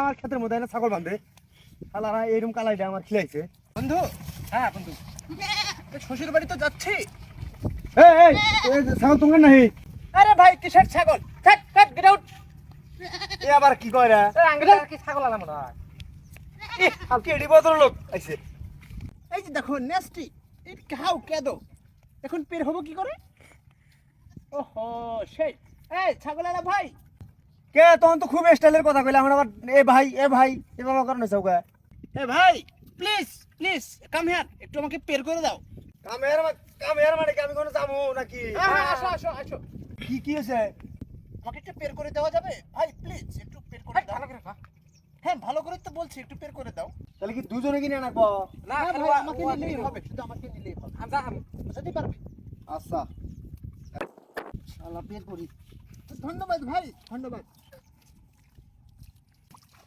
আমার ক্ষেতের মধ্যে না ছাগল বাঁধে শালারা এইরকম কালাইটা আমার খিলাইছে। বন্ধু, হ্যাঁ বন্ধু, শ্বশুর বাড়ি তো যাচ্ছি। এই ছাগল তোমার নাহি? আরে ভাই কিসের ছাগল? কাট কাট গেট আউট। এ আবার কি কয় রে? আঙ্গুল কি ছাগল আলা মনে হয়? আজকে এডি বদল লোক আইছে। এই যে দেখো নেস্টি, ইট খাও কেদো। এখন পের হবো কি করে? ওহো সেই, এই ছাগলালা ভাই। কে তখন তো খুব স্টাইলের কথা কইলা, এখন আবার এ ভাই এ বাবা কারণ হইছে ওকে। এ ভাই প্লিজ প্লিজ কাম হিয়ার, একটু আমাকে পের করে দাও। কামের মানে কি আমি কোন যামু নাকি? হ্যাঁ আসো আসো আসো, কি হইছে? আমাকে একটু পের করে দেওয়া যাবে ভাই? প্লিজ একটু পের করে দাও। হ্যাঁ ভালো করে তো বলছি, একটু পের করে দাও। তাহলে কি দুজনে কিনে আনবো? না ভাই আমাকে নিলেই হবে, শুধু আমাকে নিলেই হবে। যদি পারবে। আচ্ছা শালা পেট করি। ধন্যবাদ ভাই, ধন্যবাদ।